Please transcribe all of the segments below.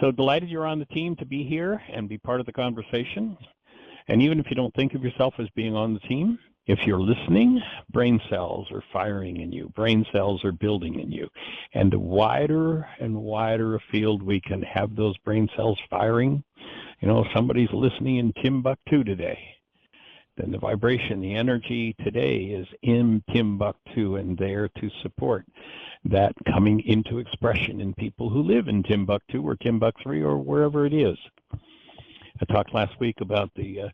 So delighted you're on the team to be here and be part of the conversation. And even if you don't think of yourself as being on the team, if you're listening, brain cells are firing in you. Brain cells are building in you. And the wider and wider a field we can have those brain cells firing, you know, if somebody's listening in Timbuktu today, then the vibration, the energy today is in Timbuktu and there to support that coming into expression in people who live in Timbuktu or Timbuktu or wherever it is. I talked last week about the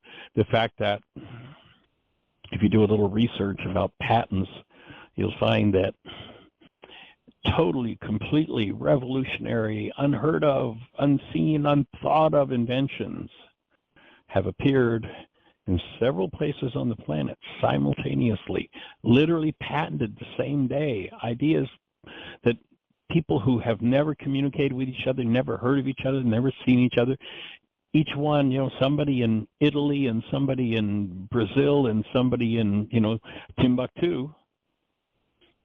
fact that if you do a little research about patents, you'll find that totally, completely revolutionary, unheard of, unseen, unthought of inventions have appeared in several places on the planet simultaneously, literally patented the same day. Ideas that people who have never communicated with each other, never heard of each other, never seen each other, each one, you know, somebody in Italy and somebody in Brazil and somebody in, you know, Timbuktu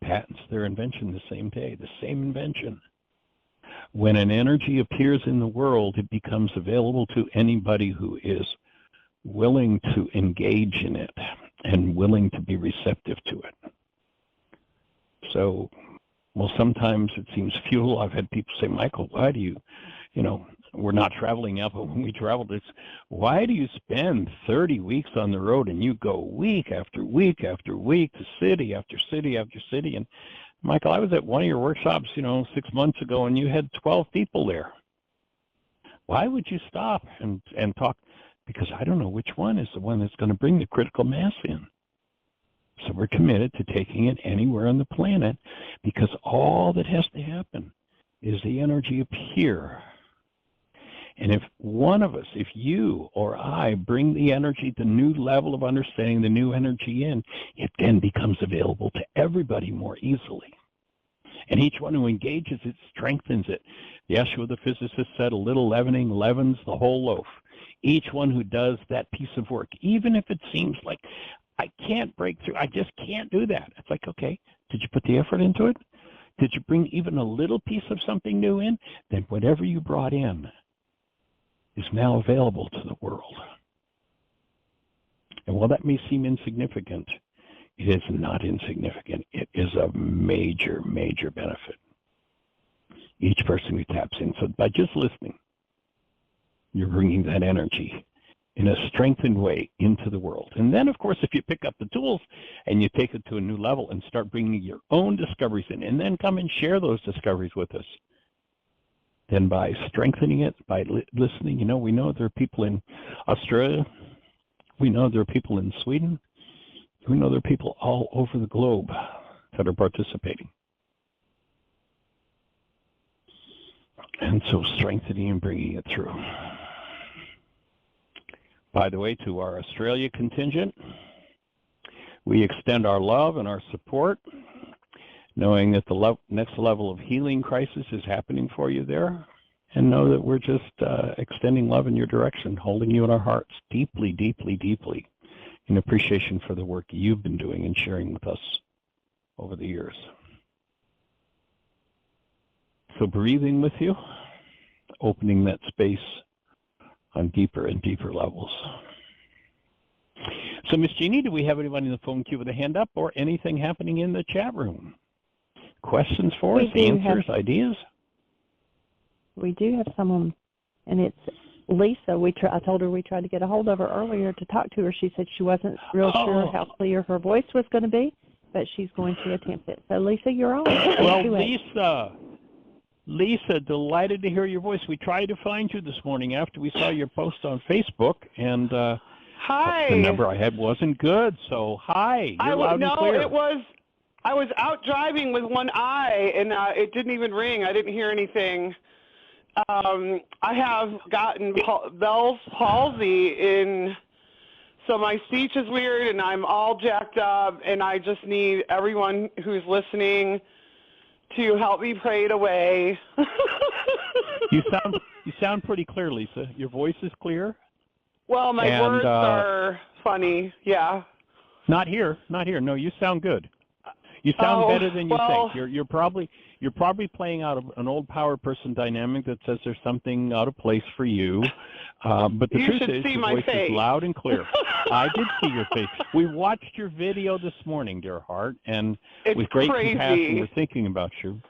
patents their invention the same day, the same invention. When an energy appears in the world, it becomes available to anybody who is willing to engage in it and willing to be receptive to it. So, well, sometimes it seems futile. I've had people say, Michael, why do you know, we're not traveling now, but when we traveled, it's, why do you spend 30 weeks on the road and you go week after week after week to city after city after city? And Michael, I was at one of your workshops, you know, 6 months ago, and you had 12 people there. Why would you stop and talk? Because I don't know which one is the one that's going to bring the critical mass in. So we're committed to taking it anywhere on the planet, because all that has to happen is the energy appear. And if one of us, if you or I bring the energy, the new level of understanding, the new energy in, it then becomes available to everybody more easily. And each one who engages it strengthens it. Yeshua the physicist said, a little leavening leavens the whole loaf. Each one who does that piece of work, even if it seems like I can't break through, I just can't do that. It's like, okay, did you put the effort into it? Did you bring even a little piece of something new in? Then whatever you brought in is now available to the world. And while that may seem insignificant, it is not insignificant. It is of major, major benefit. Each person who taps in. So by just listening, you're bringing that energy in a strengthened way into the world. And then, of course, if you pick up the tools and you take it to a new level and start bringing your own discoveries in, and then come and share those discoveries with us, then by strengthening it, by listening, you know, we know there are people in Australia, we know there are people in Sweden, we know there are people all over the globe that are participating. And so strengthening and bringing it through. By the way, to our Australia contingent, we extend our love and our support, knowing that the next level of healing crisis is happening for you there, and know that we're just extending love in your direction, holding you in our hearts deeply, deeply, deeply, in appreciation for the work you've been doing and sharing with us over the years. So breathing with you, opening that space on deeper and deeper levels. So, Miss Jeanie, do we have anyone in the phone queue with a hand up or anything happening in the chat room? Questions for us, answers, ideas? We do have someone, and it's Lisa. I told her we tried to get a hold of her earlier to talk to her. She said she wasn't real sure how clear her voice was going to be, but she's going to attempt it. So, Lisa, you're on. Well, Lisa, delighted to hear your voice. We tried to find you this morning after we saw your post on Facebook, and hi. The number I had wasn't good, so hi. You're loud and clear. I was out driving with one eye, and it didn't even ring. I didn't hear anything. I have gotten Bell's palsy, so my speech is weird, and I'm all jacked up, and I just need everyone who's listening to help me pray it away. You sound pretty clear, Lisa. Your voice is clear. Well, my words are funny, yeah. Not here. No, you sound good. You sound better than you think. You're probably playing out of an old power person dynamic that says there's something out of place for you. But the truth is, your voice is loud and clear. I did see your face. We watched your video this morning, dear heart, and with great compassion, we're thinking about you.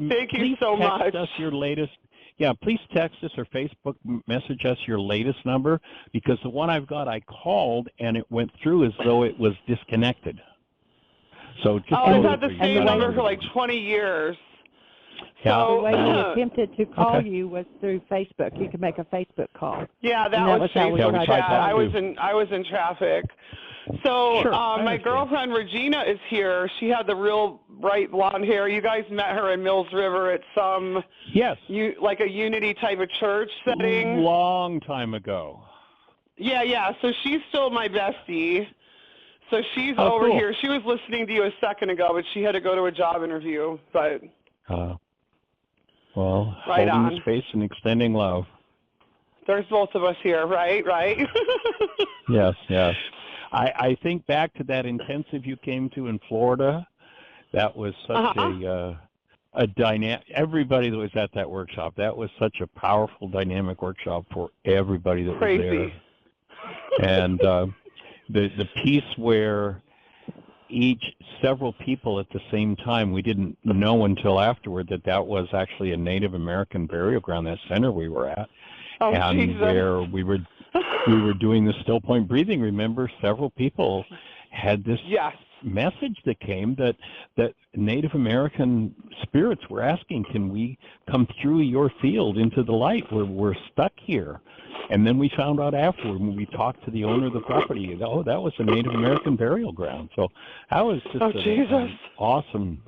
Thank you so much. Please text us your latest. Yeah, please text us or Facebook message us your latest number, because the one I've got, I called and it went through as though it was disconnected. So just I've had the same number for like 20 years. Yeah. So the way we attempted to call you was through Facebook. You could make a Facebook call. Yeah, that was Facebook chat. I was in traffic. So my girlfriend Regina is here. She had the real bright blonde hair. You guys met her in Mills River at some like a Unity type of church setting. Long time ago. Yeah. So she's still my bestie. So she's over here. She was listening to you a second ago, but she had to go to a job interview. But holding space and extending love. There's both of us here, right? Yes. I think back to that intensive you came to in Florida. That was such a dynamic. Everybody that was at that workshop, that was such a powerful, dynamic workshop for everybody that was there. And the piece where several people at the same time, we didn't know until afterward that was actually a Native American burial ground, that center we were at, where we were doing the still point breathing. Remember, several people had this message that came that Native American spirits were asking, can we come through your field into the light? We're stuck here. And then we found out afterward when we talked to the owner of the property, that was a Native American burial ground. So that was just awesome.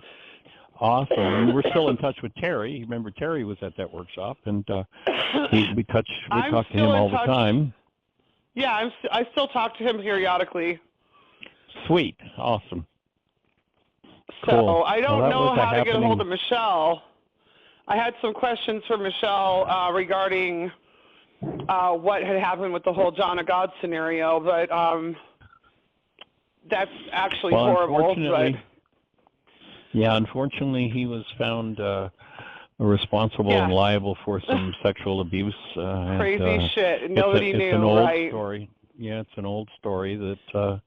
And we're still in touch with Terry. Remember, Terry was at that workshop, and we talk to him all the time. Yeah, I still talk to him periodically. Sweet. Awesome. So cool. I don't know how to get a hold of Michelle. I had some questions for Michelle regarding what had happened with the whole John of God scenario, but that's actually horrible. Unfortunately, he was found responsible and liable for some sexual abuse. Crazy shit. Nobody knew, It's an old story. Yeah, it's an old story that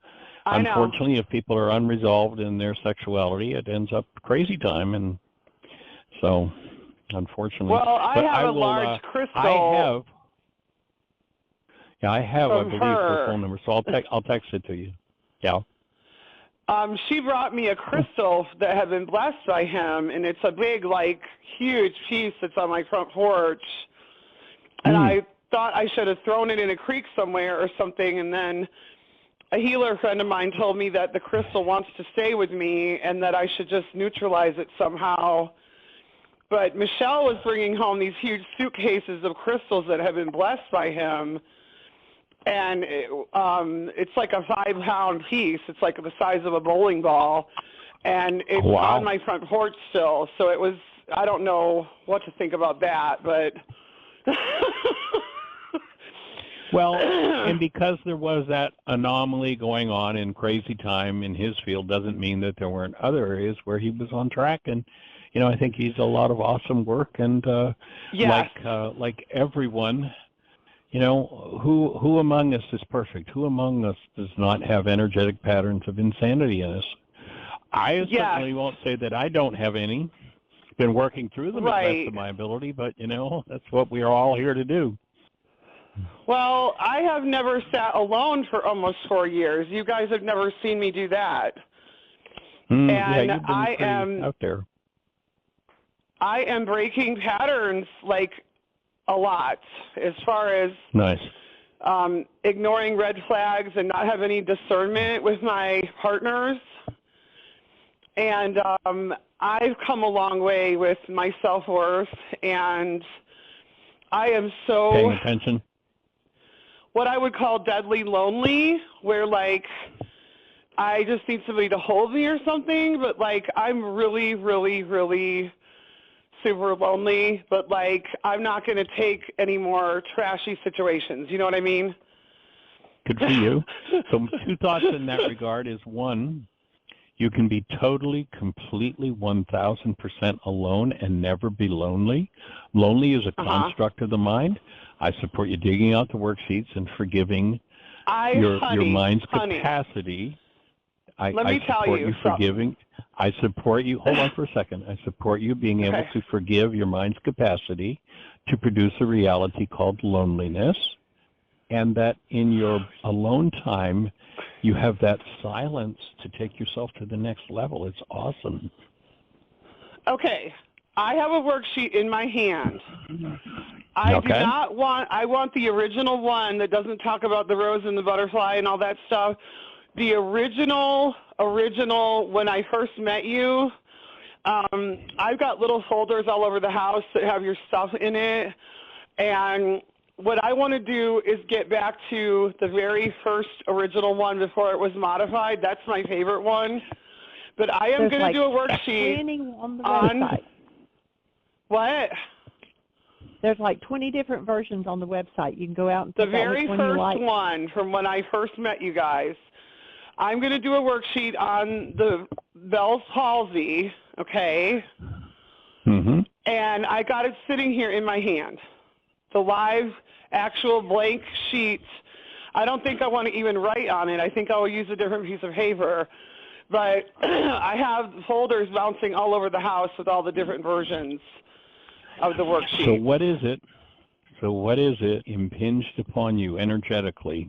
unfortunately, if people are unresolved in their sexuality, it ends up crazy time. And so, unfortunately. Well, I have a large crystal. I have, I believe, her phone number, so I'll text it to you. Yeah. She brought me a crystal that had been blessed by him, and it's a big, huge piece that's on my front porch. And I thought I should have thrown it in a creek somewhere or something, and then a healer friend of mine told me that the crystal wants to stay with me and that I should just neutralize it somehow. But Michelle was bringing home these huge suitcases of crystals that have been blessed by him. And it's like a 5-pound piece. It's like the size of a bowling ball. And it's on my front porch still. So it was, I don't know what to think about that, but. Well, and because there was that anomaly going on in crazy time in his field doesn't mean that there weren't other areas where he was on track. And, I think he's a lot of awesome work. And like everyone, who among us is perfect? Who among us does not have energetic patterns of insanity in us? I certainly won't say that I don't have any. Been working through them as best of my ability, but, that's what we are all here to do. Well, I have never sat alone for almost 4 years. You guys have never seen me do that. And you've been out there. I am breaking patterns a lot as far as ignoring red flags and not have any discernment with my partners. And I've come a long way with my self-worth, and I am so paying attention. What I would call deadly lonely, where I just need somebody to hold me or something, but I'm really, really, really super lonely, but I'm not going to take any more trashy situations. You know what I mean? Good for you. So 2 thoughts in that regard is, one, You can be totally, completely, 1,000% alone and never be lonely. Lonely is a construct of the mind. I support you digging out the worksheets and forgiving your mind's capacity. Let me tell support you forgiving. I support you. Hold on for a second. I support you being able to forgive your mind's capacity to produce a reality called loneliness, and that in your alone time, you have that silence to take yourself to the next level. It's awesome. Okay. I have a worksheet in my hand. I want the original one that doesn't talk about the rose and the butterfly and all that stuff. The original, when I first met you, I've got little folders all over the house that have your stuff in it. And what I want to do is get back to the very first original one before it was modified. That's my favorite one. But I am going to do a worksheet on the website. What? There's like 20 different versions on the website. You can go out and pick out which one you like. The very first one from when I first met you guys. I'm going to do a worksheet on the Bell's palsy, okay? Mm-hmm. And I got it sitting here in my hand. The live, actual blank sheet. I don't think I want to even write on it. I think I will use a different piece of paper. But I have folders bouncing all over the house with all the different versions of the worksheet. So what is it impinged upon you energetically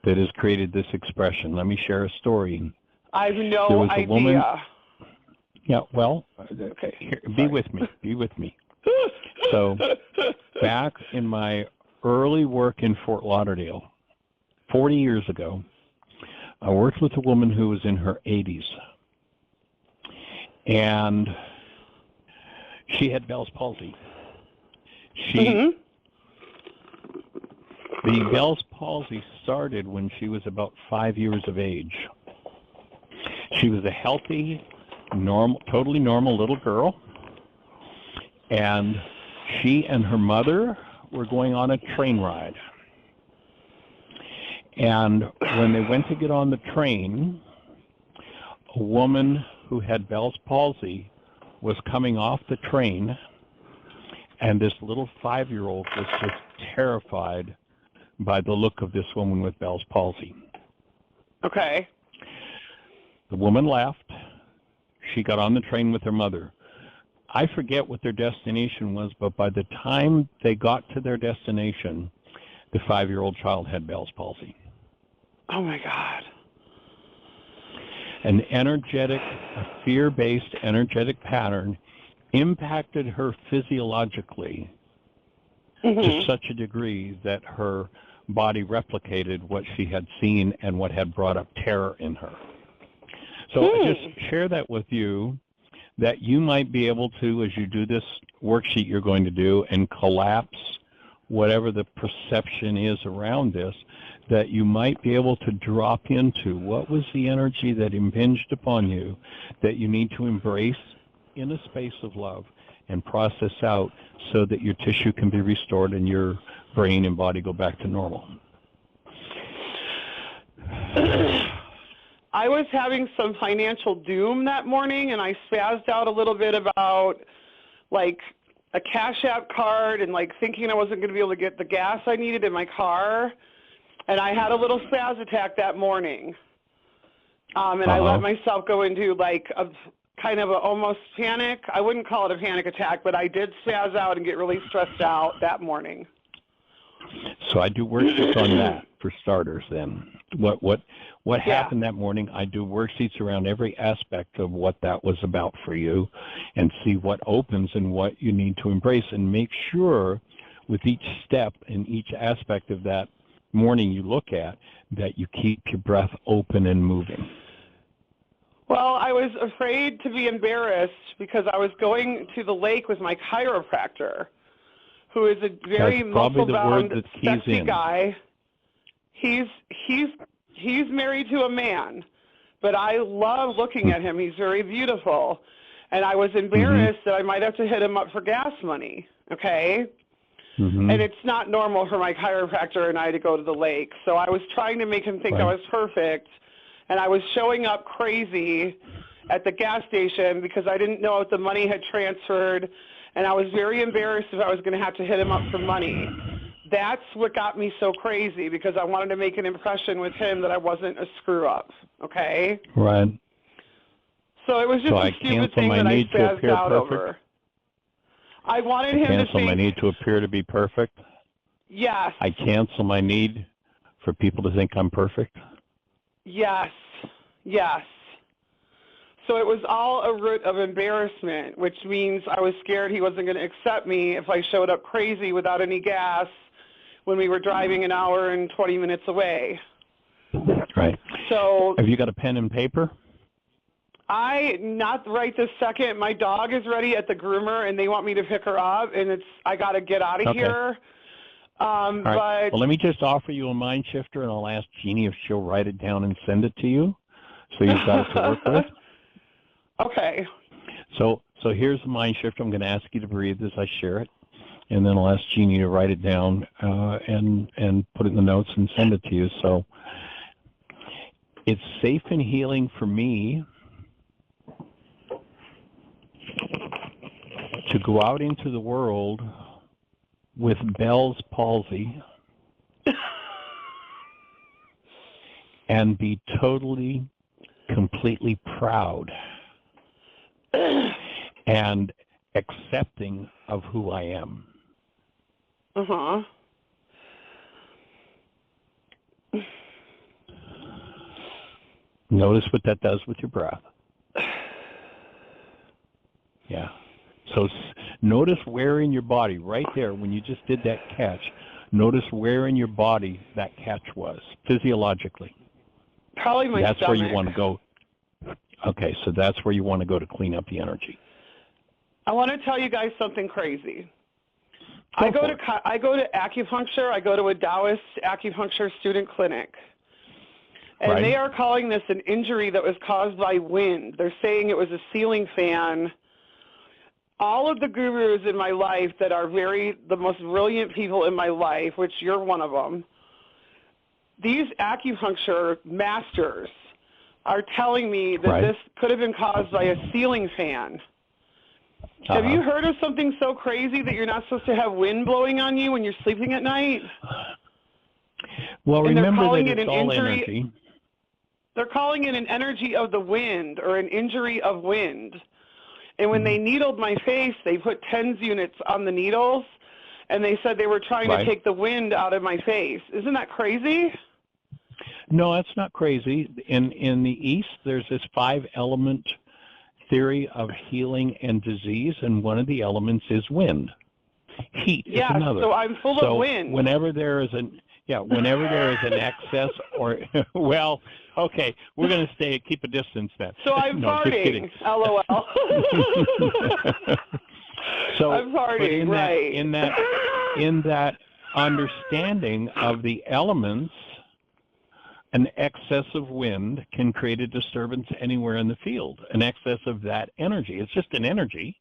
that has created this expression? Let me share a story. I have no idea. Woman, yeah, well, here, be with me. So back in my early work in Fort Lauderdale, 40 years ago, I worked with a woman who was in her 80s. And she had Bell's palsy. The Bell's palsy started when she was about 5 years of age. She was a healthy, totally normal little girl. And she and her mother were going on a train ride. And when they went to get on the train, a woman who had Bell's palsy was coming off the train, and this little 5-year-old was just terrified by the look of this woman with Bell's palsy. Okay. The woman left. She got on the train with her mother. I forget what their destination was, but by the time they got to their destination, the 5-year-old child had Bell's palsy. Oh, my God. An fear-based energetic pattern impacted her physiologically to such a degree that her body replicated what she had seen and what had brought up terror in her. So I just share that with you, that you might be able to, as you do this worksheet you're going to do, and collapse whatever the perception is around this, that you might be able to drop into what was the energy that impinged upon you that you need to embrace in a space of love and process out so that your tissue can be restored and your brain and body go back to normal. I was having some financial doom that morning, and I spazzed out a little bit about, like, a Cash App card and, like, thinking I wasn't going to be able to get the gas I needed in my car. And I had a little spaz attack that morning. And I let myself go into, like, a kind of a almost panic. I wouldn't call it a panic attack, but I did spaz out and get really stressed out that morning. So I do worksheets on that for starters then. What happened that morning, I do worksheets around every aspect of what that was about for you and see what opens and what you need to embrace, and make sure with each step and each aspect of that morning you look at that you keep your breath open and moving. Well, I was afraid to be embarrassed because I was going to the lake with my chiropractor, who is a very muscle-bound, sexy guy. He's married to a man, but I love looking at him. He's very beautiful. And I was embarrassed that I might have to hit him up for gas money, okay? And it's not normal for my chiropractor and I to go to the lake. So I was trying to make him think I was perfect and I was showing up crazy at the gas station because I didn't know if the money had transferred, and I was very embarrassed if I was going to have to hit him up for money. That's what got me so crazy, because I wanted to make an impression with him that I wasn't a screw-up, okay? Right. So it was just a stupid thing that I spazzed out over. I wanted him to cancel think, my need to appear to be perfect. Yes. I cancel my need for people to think I'm perfect. Yes. Yes. So it was all a root of embarrassment, which means I was scared he wasn't going to accept me if I showed up crazy without any gas when we were driving an hour and 20 minutes away. Right. So have you got a pen and paper? Not right this second. My dog is ready at the groomer, and they want me to pick her up, and I got to get out of here. All right. But well, let me just offer you a mind shifter, and I'll ask Jeanie if she'll write it down and send it to you, so you've got it to work with. Okay. So here's the mind shifter. I'm going to ask you to breathe as I share it, and then I'll ask Jeanie to write it down and put it in the notes and send it to you. So it's safe and healing for me to go out into the world with Bell's palsy and be totally, completely proud and accepting of who I am. Uh-huh. Notice what that does with your breath. Yeah. So notice where in your body, right there, when you just did that catch, notice where in your body that catch was, physiologically. Probably my stomach. That's where you want to go. Okay, so that's where you want to go to clean up the energy. I want to tell you guys something crazy. I go to acupuncture. I go to a Taoist acupuncture student clinic. And right. They are calling this an injury that was caused by wind. They're saying it was a ceiling fan. All of the gurus in my life that are the most brilliant people in my life, which you're one of them, these acupuncture masters are telling me that this could have been caused by a ceiling fan. Have you heard of something so crazy that you're not supposed to have wind blowing on you when you're sleeping at night? Well, and remember that it it's all energy. They're calling it an energy of the wind, or an injury of wind. And when they needled my face, they put TENS units on the needles, and they said they were trying to take the wind out of my face. Isn't that crazy? No, that's not crazy. In the East, there's this 5-element theory of healing and disease, and one of the elements is wind. Heat is another. So I'm full of wind. Whenever there is an excess or well, okay, we're going to keep a distance then. So I'm farting. LOL. So I'm farting, right? In that understanding of the elements, an excess of wind can create a disturbance anywhere in the field. An excess of that energy. It's just an energy.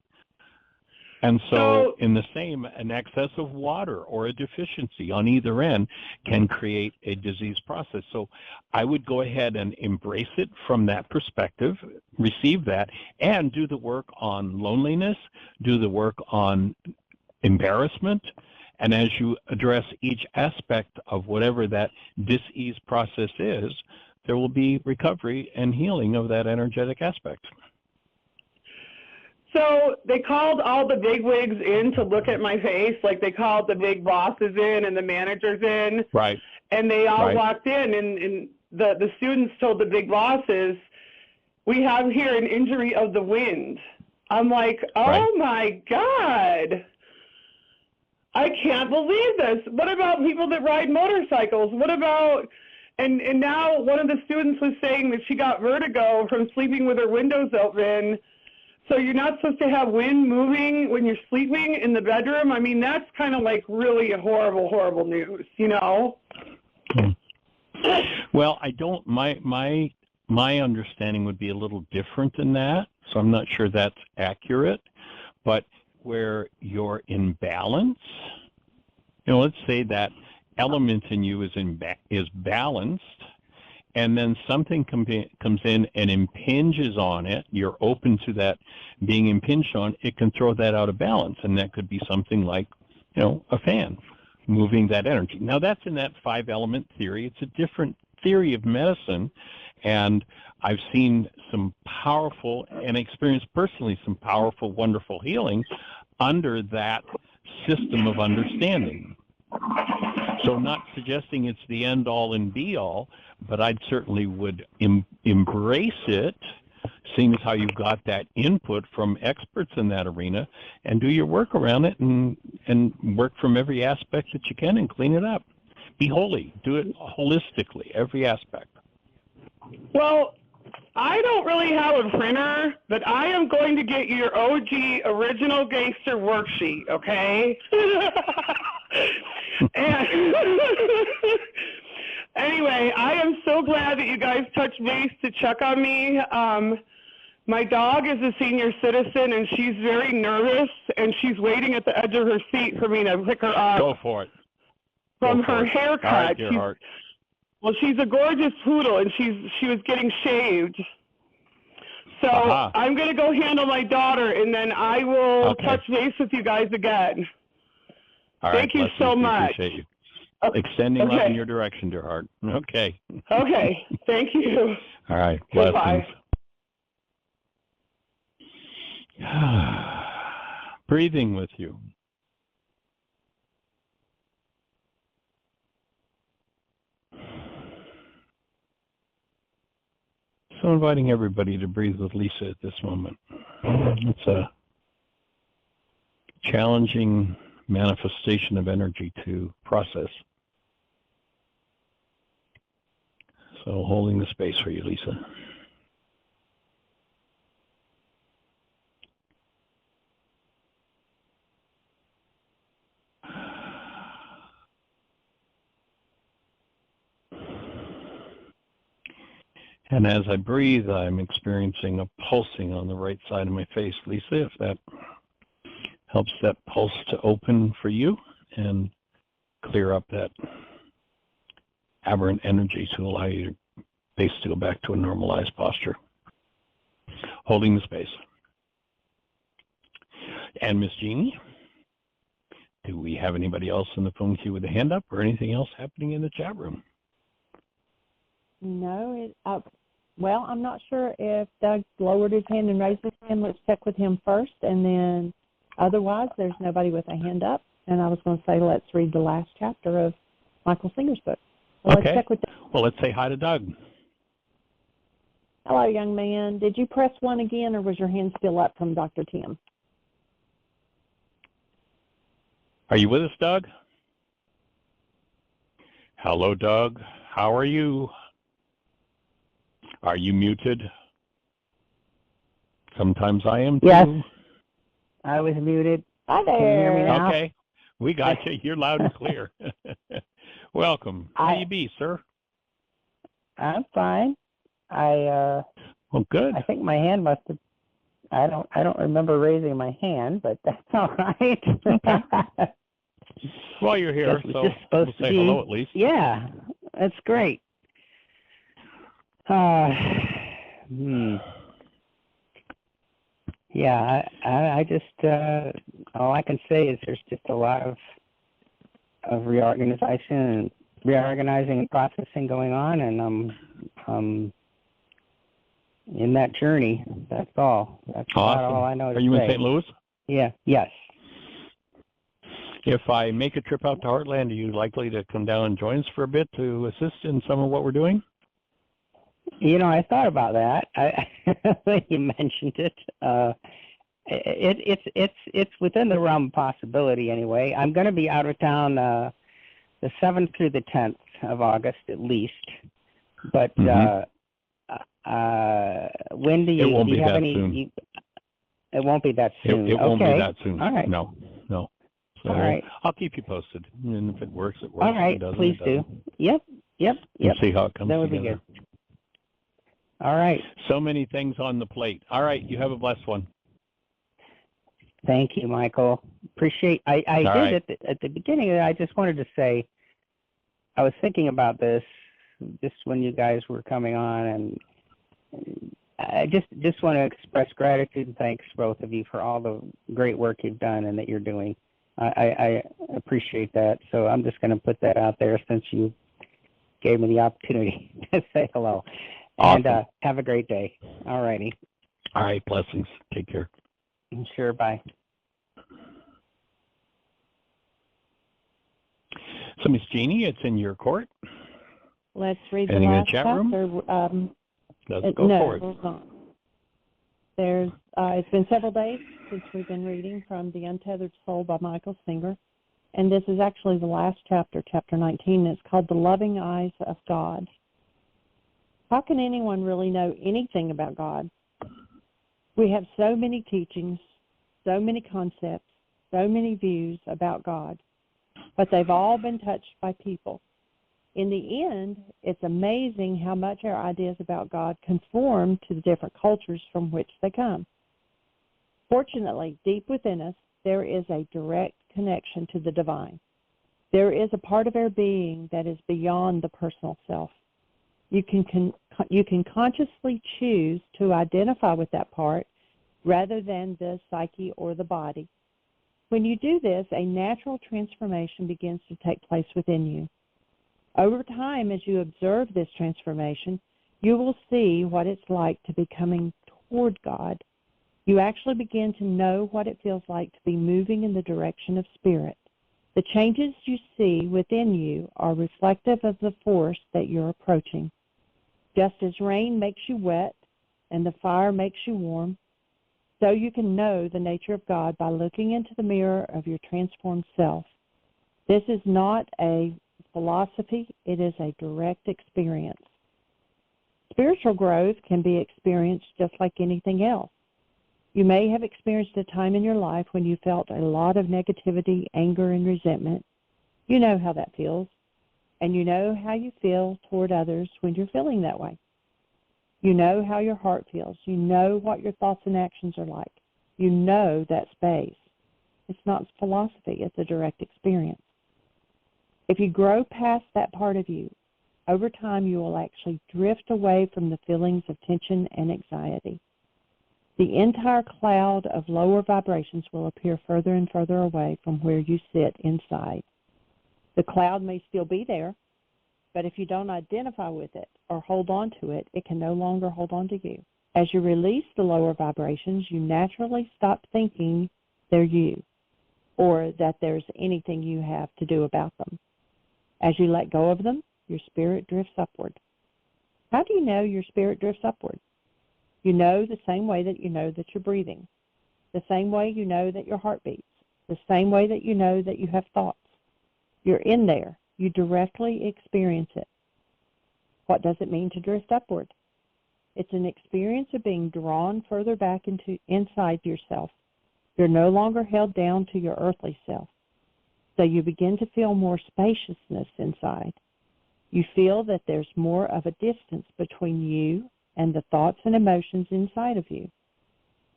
And so in the same, an excess of water or a deficiency on either end can create a disease process. So I would go ahead and embrace it from that perspective, receive that, and do the work on loneliness, do the work on embarrassment. And as you address each aspect of whatever that dis-ease process is, there will be recovery and healing of that energetic aspect. So they called all the bigwigs in to look at my face, like they called the big bosses in and the managers in. Right. And they all walked in, and the students told the big bosses, "We have here an injury of the wind." I'm like, oh my God. I can't believe this. What about people that ride motorcycles? What about, and now one of the students was saying that she got vertigo from sleeping with her windows open. So you're not supposed to have wind moving when you're sleeping in the bedroom? I mean, that's kind of like really horrible, horrible news, you know? Well, I don't, my understanding would be a little different than that, so I'm not sure that's accurate, but where you're in balance, let's say that element in you is balanced, and then something comes in and impinges on it, you're open to that being impinged on, it can throw that out of balance. And that could be something like, a fan moving that energy. Now, that's in that 5-element theory. It's a different theory of medicine, and I've seen some powerful, and experienced personally some powerful, wonderful healing under that system of understanding. So not suggesting it's the end-all and be-all, but I certainly would embrace it, seeing as how you've got that input from experts in that arena, and do your work around it and work from every aspect that you can and clean it up. Be holy. Do it holistically, every aspect. Well, I don't really have a printer, but I am going to get your OG original gangster worksheet, okay? And anyway, I am so glad that you guys touched base to check on me. My dog is a senior citizen, and she's very nervous, and she's waiting at the edge of her seat for me to pick her up. Go for it. From her haircut. All right, dear heart. Well, she's a gorgeous poodle, and she was getting shaved. So I'm going to go handle my daughter, and then I will touch base with you guys again. All right, Thank you so much. Appreciate you. Extending love in your direction, dear heart. Okay. Okay. Thank you. All right. Blessings. Bye. Breathing with you. So inviting everybody to breathe with Lisa at this moment. It's a challenging manifestation of energy to process. So holding the space for you, Lisa. And as I breathe, I'm experiencing a pulsing on the right side of my face. Lisa, if that helps that pulse to open for you and clear up that aberrant energy to allow your face to go back to a normalized posture. Holding the space. And Miss Jeanie, do we have anybody else in the phone queue with a hand up or anything else happening in the chat room? No, well, I'm not sure if Doug lowered his hand and raised his hand. Let's check with him first, and then otherwise there's nobody with a hand up. And I was going to say let's read the last chapter of Michael Singer's book. So okay. Let's check with Doug. Well, let's say hi to Doug. Hello, young man. Did you press 1 again, or was your hand still up from Dr. Tim? Are you with us, Doug? Hello, Doug. How are you? Are you muted? Sometimes I am too. Yes, I was muted. Hi there. Can you hear me now? Okay, we got you. You're loud and clear. Welcome. How you be, sir? I'm fine. Well, good. I think my hand must have. I don't remember raising my hand, but that's all right. Well, you're here, so just supposed we'll to say be, hello at least. Yeah, that's great. Yeah, I just all I can say is there's just a lot of reorganizing and processing going on, and I'm in that journey. That's all. That's awesome. about all I know to say. Are you in St. Louis? Yeah. Yes. If I make a trip out to Heartland, are you likely to come down and join us for a bit to assist in some of what we're doing? You know, I thought about that. When you mentioned it. It's within the realm of possibility anyway. I'm going to be out of town the 7th through the 10th of August at least. But when do you have any? It won't be that soon. It won't be that soon. All right. No. So all right. I'll keep you posted. And if it works, it works. All right. If it doesn't, Please it doesn't. do. Yep. We'll see how it comes together. That would be good. All right. So many things on the plate. All right. You have a blessed one. Thank you, Michael. Appreciate. I did right. at the beginning. I just wanted to say, I was thinking about this just when you guys were coming on, and I just want to express gratitude and thanks, both of you, for all the great work you've done and that you're doing. I appreciate that. So I'm just going to put that out there since you gave me the opportunity to say hello. Awesome. And have a great day. All righty. All right, blessings. Take care. Sure, bye. So, Miss Jeanie, it's in your court. Let's read Anything the in last the chat room? chapter. Let's go no, for it. we're not. There's, it's been several days since we've been reading from The Untethered Soul by Michael Singer, and this is actually the last chapter, chapter 19. It's called The Loving Eyes of God. How can anyone really know anything about God? We have so many teachings, so many concepts, so many views about God, but they've all been touched by people. In the end, it's amazing how much our ideas about God conform to the different cultures from which they come. Fortunately, deep within us, there is a direct connection to the divine. There is a part of our being that is beyond the personal self. You can consciously choose to identify with that part rather than the psyche or the body. When you do this, a natural transformation begins to take place within you. Over time, as you observe this transformation, you will see what it's like to be coming toward God. You actually begin to know what it feels like to be moving in the direction of spirit. The changes you see within you are reflective of the force that you're approaching. Just as rain makes you wet and the fire makes you warm, so you can know the nature of God by looking into the mirror of your transformed self. This is not a philosophy, it is a direct experience. Spiritual growth can be experienced just like anything else. You may have experienced a time in your life when you felt a lot of negativity, anger, and resentment. You know how that feels, and you know how you feel toward others when you're feeling that way. You know how your heart feels. You know what your thoughts and actions are like. You know that space. It's not philosophy, it's a direct experience. If you grow past that part of you, over time you will actually drift away from the feelings of tension and anxiety. The entire cloud of lower vibrations will appear further and further away from where you sit inside. The cloud may still be there, but if you don't identify with it or hold on to it, it can no longer hold on to you. As you release the lower vibrations, you naturally stop thinking they're you or that there's anything you have to do about them. As you let go of them, your spirit drifts upward. How do you know your spirit drifts upward? You know the same way that you know that you're breathing, the same way you know that your heart beats, the same way that you know that you have thoughts. You're in there. You directly experience it. What does it mean to drift upward? It's an experience of being drawn further back inside yourself. You're no longer held down to your earthly self. So you begin to feel more spaciousness inside. You feel that there's more of a distance between you and the thoughts and emotions inside of you.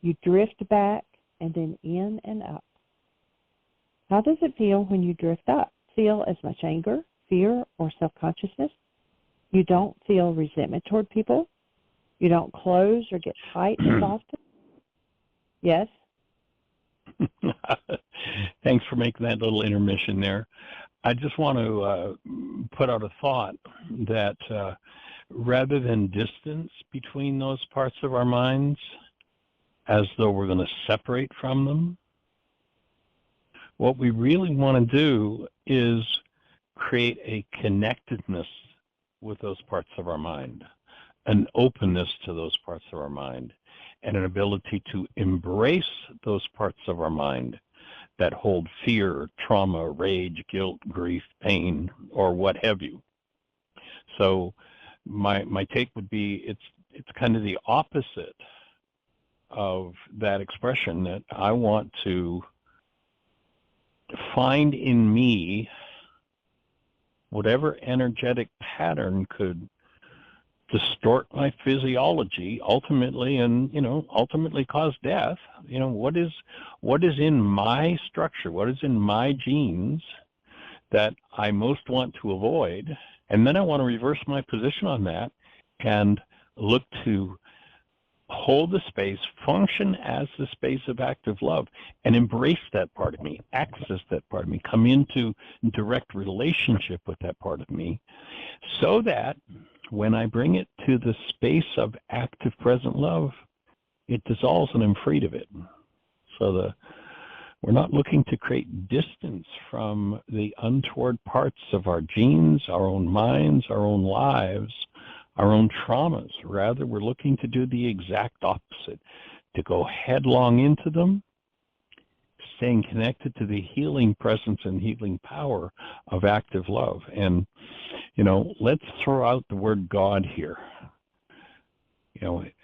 You drift back and then in and up. How does it feel when you drift up? Feel as much anger, fear, or self-consciousness? You don't feel resentment toward people? You don't close or get tight as often? Yes? Thanks for making that little intermission there. I just want to put out a thought that rather than distance between those parts of our minds, as though we're going to separate from them, what we really want to do is create a connectedness with those parts of our mind, an openness to those parts of our mind, and an ability to embrace those parts of our mind that hold fear, trauma, rage, guilt, grief, pain, or what have you. So my take would be it's kind of the opposite of that expression, that I want to find in me whatever energetic pattern could distort my physiology ultimately, and ultimately cause death. What is in my structure, what is in my genes that I most want to avoid, and then I want to reverse my position on that and look to hold the space, function as the space of active love, and embrace that part of me, access that part of me, come into direct relationship with that part of me, so that when I bring it to the space of active present love, it dissolves and I'm freed of it. So we're not looking to create distance from the untoward parts of our genes, our own minds, our own lives, our own traumas. Rather, we're looking to do the exact opposite, to go headlong into them, staying connected to the healing presence and healing power of active love. And, let's throw out the word God here.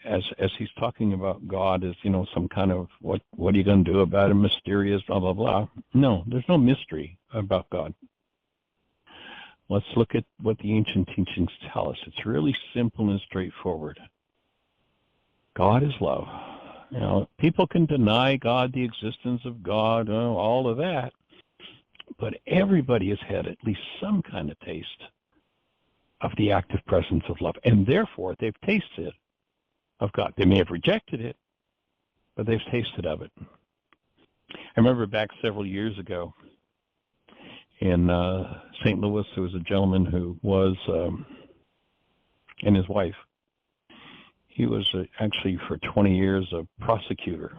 As he's talking about God as, some kind of, what are you going to do about it, mysterious, blah, blah, blah. No, there's no mystery about God. Let's look at what the ancient teachings tell us. It's really simple and straightforward. God is love. People can deny God, the existence of God, all of that, but everybody has had at least some kind of taste of the active presence of love, and therefore they've tasted of God. They may have rejected it, but they've tasted of it. I remember back several years ago in St. Louis, there was a gentleman who was, and his wife, he was actually for 20 years a prosecutor,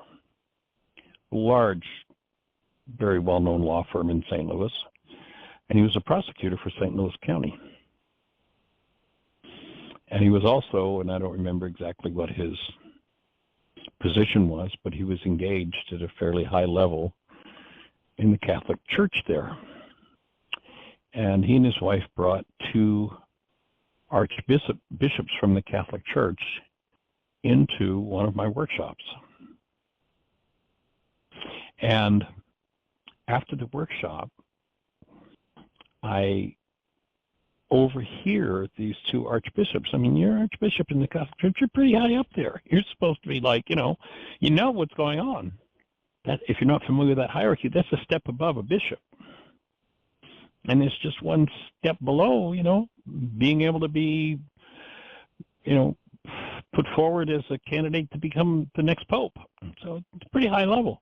large, very well-known law firm in St. Louis, and he was a prosecutor for St. Louis County. And he was also, and I don't remember exactly what his position was, but he was engaged at a fairly high level in the Catholic Church there. And he and his wife brought two archbishops from the Catholic Church into one of my workshops. And after the workshop, I overhear these two archbishops. I mean, you're archbishop in the Catholic Church, you're pretty high up there. You're supposed to be like, you know what's going on. That, if you're not familiar with that hierarchy, that's a step above a bishop. And it's just one step below, being able to be, put forward as a candidate to become the next pope. So it's pretty high level.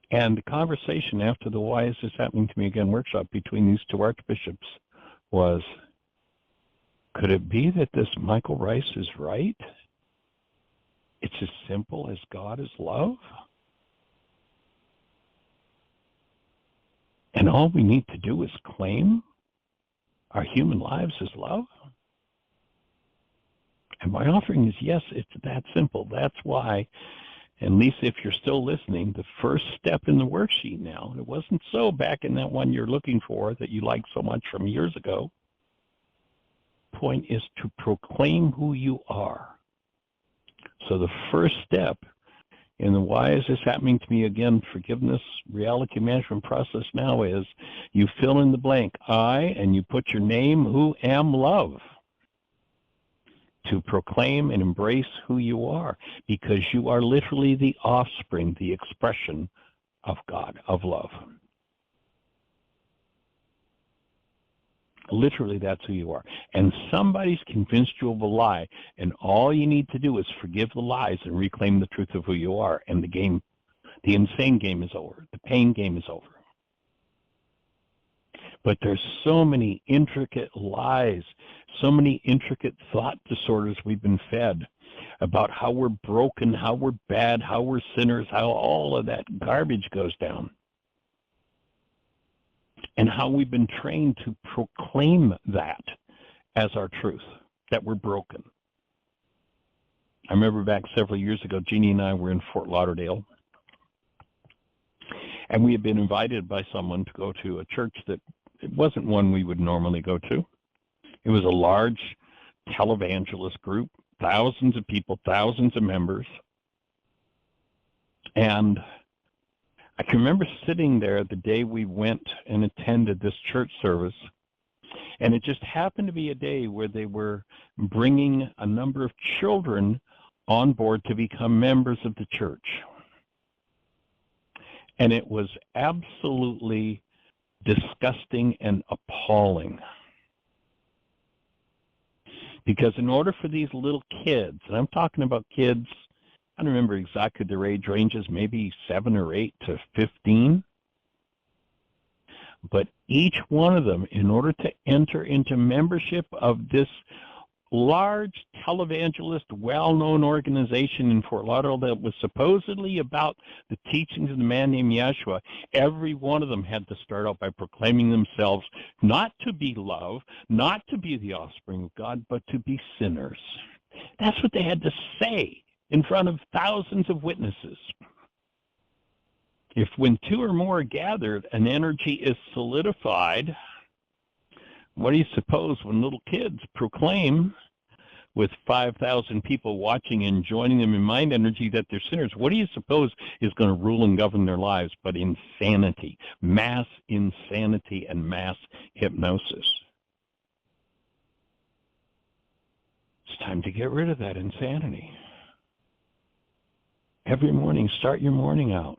And the conversation after the Why Is This Happening to Me Again workshop between these two archbishops was, could it be that this Michael Ryce is right? It's as simple as God is love? And all we need to do is claim our human lives as love? And my offering is, yes, it's that simple. That's why, and Lisa, if you're still listening, the first step in the worksheet now, and it wasn't so back in that one you're looking for that you liked so much from years ago, point is to proclaim who you are. So the first step in the Why Is This Happening to Me Again forgiveness reality management process now is you fill in the blank, I, and you put your name, who am love, to proclaim and embrace who you are, because you are literally the offspring, the expression of God, of love. Literally, that's who you are. And somebody's convinced you of a lie, and all you need to do is forgive the lies and reclaim the truth of who you are, and the insane game is over. The pain game is over. But there's so many intricate lies, so many intricate thought disorders we've been fed about how we're broken, how we're bad, how we're sinners, how all of that garbage goes down. And how we've been trained to proclaim that as our truth, that we're broken. I remember back several years ago, Jeanie and I were in Fort Lauderdale, and we had been invited by someone to go to a church that it wasn't one we would normally go to. It was a large televangelist group, thousands of people, thousands of members. And I can remember sitting there the day we went and attended this church service, and it just happened to be a day where they were bringing a number of children on board to become members of the church. And it was absolutely disgusting and appalling. Because in order for these little kids, and I'm talking about kids, I don't remember exactly their age ranges, maybe 7 or 8 to 15, but each one of them, in order to enter into membership of this large televangelist, well-known organization in Fort Lauderdale that was supposedly about the teachings of the man named Yeshua, every one of them had to start out by proclaiming themselves not to be love, not to be the offspring of God, but to be sinners. That's what they had to say in front of thousands of witnesses. If when 2 or more are gathered, an energy is solidified, what do you suppose when little kids proclaim with 5,000 people watching and joining them in mind energy that they're sinners? What do you suppose is going to rule and govern their lives but insanity, mass insanity and mass hypnosis? It's time to get rid of that insanity. Every morning, start your morning out.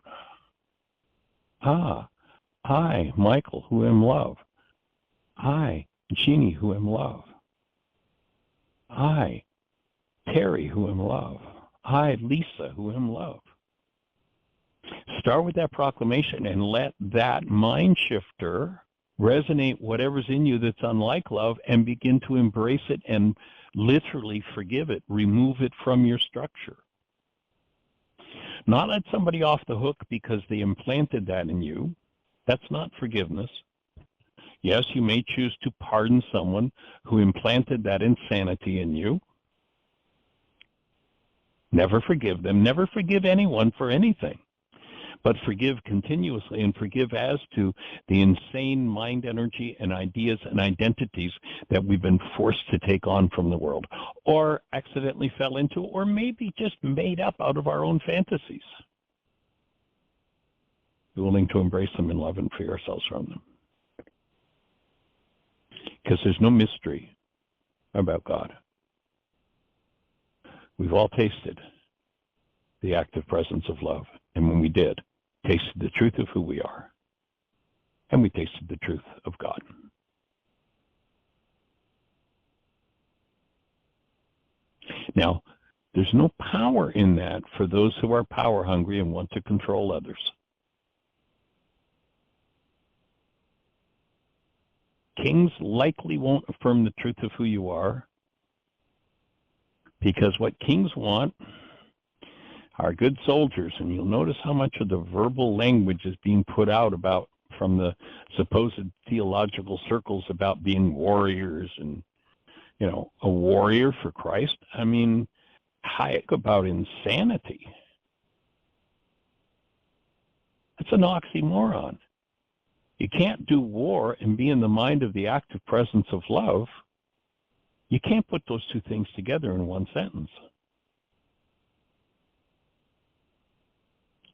I, Michael, who am love. I, Jeanie, who am love. I, Terry, who am love. I, Lisa, who am love. Start with that proclamation and let that mind shifter resonate whatever's in you that's unlike love and begin to embrace it and literally forgive it, remove it from your structure. Not let somebody off the hook because they implanted that in you. That's not forgiveness. Yes, you may choose to pardon someone who implanted that insanity in you. Never forgive them. Never forgive anyone for anything. But forgive continuously and forgive as to the insane mind energy and ideas and identities that we've been forced to take on from the world, or accidentally fell into, or maybe just made up out of our own fantasies. Be willing to embrace them in love and free ourselves from them. Because there's no mystery about God. We've all tasted the active presence of love. And when we did, tasted the truth of who we are. And we tasted the truth of God. Now, there's no power in that for those who are power hungry and want to control others. Kings likely won't affirm the truth of who you are, because what kings want are good soldiers, and you'll notice how much of the verbal language is being put out about from the supposed theological circles about being warriors and, you know, a warrior for Christ. I mean, heck, about insanity. That's an oxymoron. You can't do war and be in the mind of the active presence of love. You can't put those two things together in one sentence.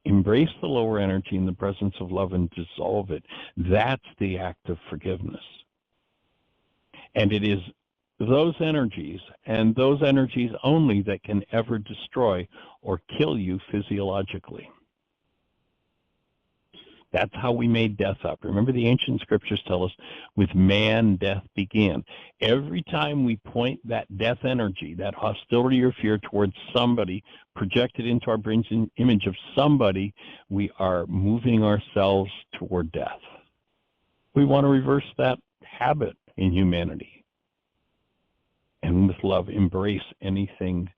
Embrace the lower energy in the presence of love and dissolve it. That's the act of forgiveness. And it is those energies and those energies only that can ever destroy or kill you physiologically. That's how we made death up. Remember, the ancient scriptures tell us, with man, death began. Every time we point that death energy, that hostility or fear towards somebody, projected into our brain's image of somebody, we are moving ourselves toward death. We want to reverse that habit in humanity. And with love, embrace anything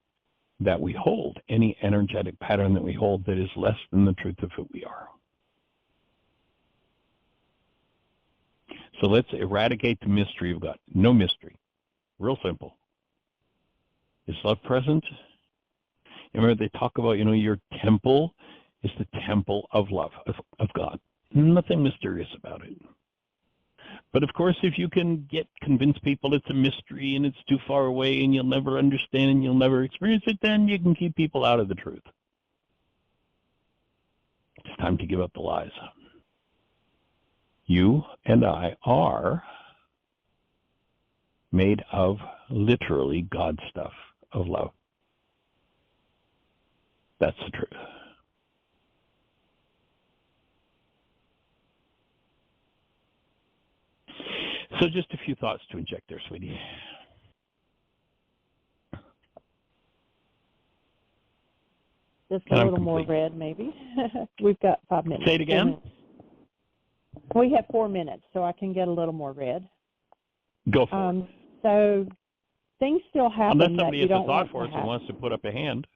that we hold, any energetic pattern that we hold that is less than the truth of who we are. So let's eradicate the mystery of God. No mystery. Real simple. Is love present? Remember, they talk about, your temple is the temple of love, of God. Nothing mysterious about it. But of course, if you can convince people it's a mystery and it's too far away and you'll never understand and you'll never experience it, then you can keep people out of the truth. It's time to give up the lies. You and I are made of literally God stuff of love. That's the truth. So just a few thoughts to inject there, sweetie. Just a little more red, maybe. We've got 5 minutes. Say it again. We have 4 minutes, so I can get a little more red. Go for it. So things still happen. Unless somebody that you has a don't thought want for us and wants to put up a hand.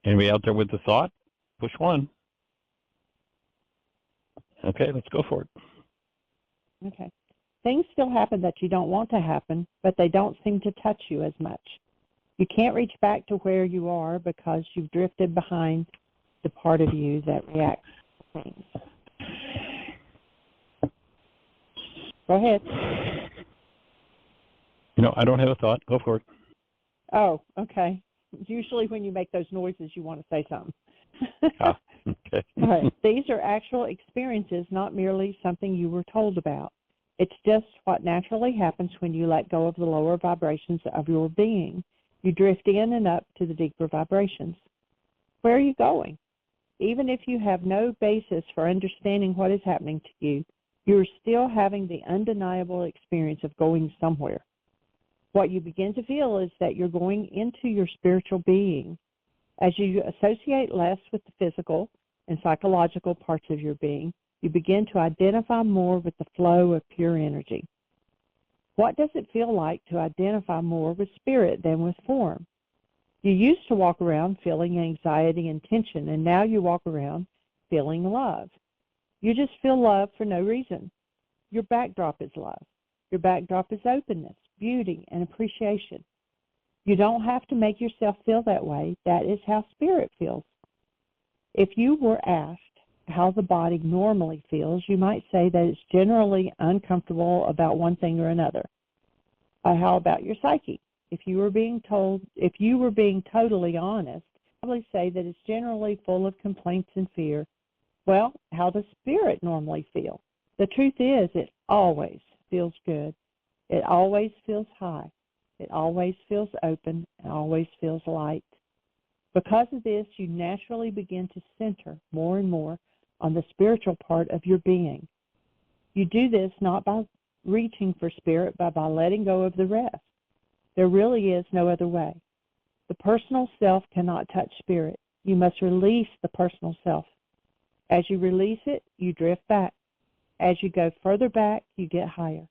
Anybody out there with the thought? Push one. Okay, let's go for it. Okay. Things still happen that you don't want to happen, but they don't seem to touch you as much. You can't reach back to where you are because you've drifted behind the part of you that reacts to things. Go ahead. I don't have a thought. Go for it. Oh, okay. Usually when you make those noises, you want to say something. Okay. All right. These are actual experiences, not merely something you were told about. It's just what naturally happens when you let go of the lower vibrations of your being. You drift in and up to the deeper vibrations. Where are you going? Even if you have no basis for understanding what is happening to you, you're still having the undeniable experience of going somewhere. What you begin to feel is that you're going into your spiritual being. As you associate less with the physical and psychological parts of your being, you begin to identify more with the flow of pure energy. What does it feel like to identify more with spirit than with form? You used to walk around feeling anxiety and tension, and now you walk around feeling love. You just feel love for no reason. Your backdrop is love. Your backdrop is openness, beauty, and appreciation. You don't have to make yourself feel that way. That is how spirit feels. If you were asked how the body normally feels, you might say that it's generally uncomfortable about one thing or another. How about your psyche? If you were being totally honest, I'd probably say that it's generally full of complaints and fear. Well, how does spirit normally feel? The truth is, it always feels good. It always feels high. It always feels open and always feels light. Because of this, you naturally begin to center more and more on the spiritual part of your being. You do this not by reaching for spirit, but by letting go of the rest. There really is no other way. The personal self cannot touch spirit. You must release the personal self. As you release it, you drift back. As you go further back, you get higher.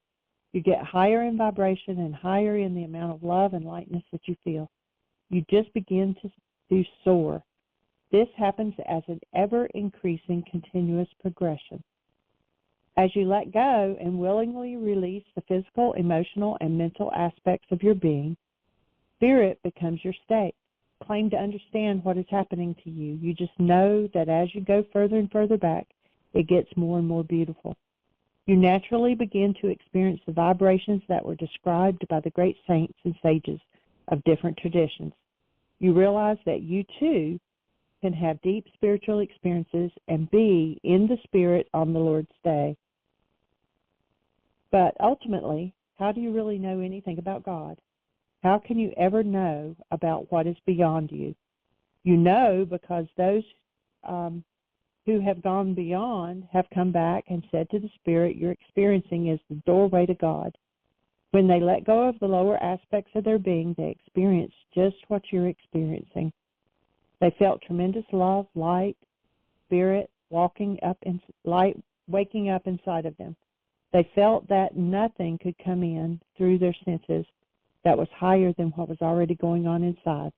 You get higher in vibration and higher in the amount of love and lightness that you feel. You just begin to soar. This happens as an ever-increasing continuous progression. As you let go and willingly release the physical, emotional, and mental aspects of your being, spirit becomes your state. Claim to understand what is happening to you. You just know that as you go further and further back, it gets more and more beautiful. You naturally begin to experience the vibrations that were described by the great saints and sages of different traditions. You realize that you, too, can have deep spiritual experiences and be in the spirit on the Lord's day. But ultimately, how do you really know anything about God? How can you ever know about what is beyond you? You know because those who have gone beyond have come back and said to the spirit you're experiencing is the doorway to God. When they let go of the lower aspects of their being, they experience just what you're experiencing. They felt tremendous love, light, spirit, waking up inside of them. They felt that nothing could come in through their senses that was higher than what was already going on inside.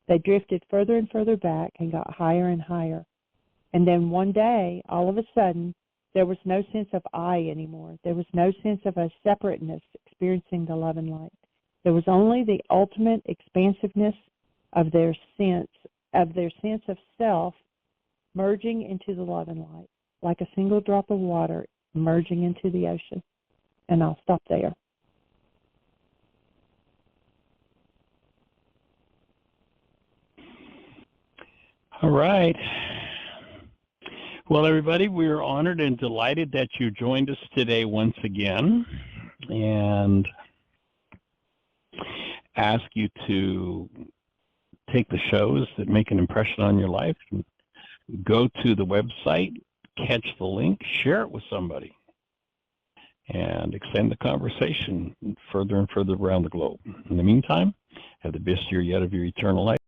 They drifted further and further back and got higher and higher. And then one day, all of a sudden, there was no sense of I anymore. There was no sense of a separateness experiencing the love and light. There was only the ultimate expansiveness of their sense of self merging into the love and light, like a single drop of water merging into the ocean. And I'll stop there. All right. Well, everybody, we are honored and delighted that you joined us today once again, and ask you to take the shows that make an impression on your life and go to the website, catch the link, share it with somebody, and extend the conversation further and further around the globe. In the meantime, have the best year yet of your eternal life.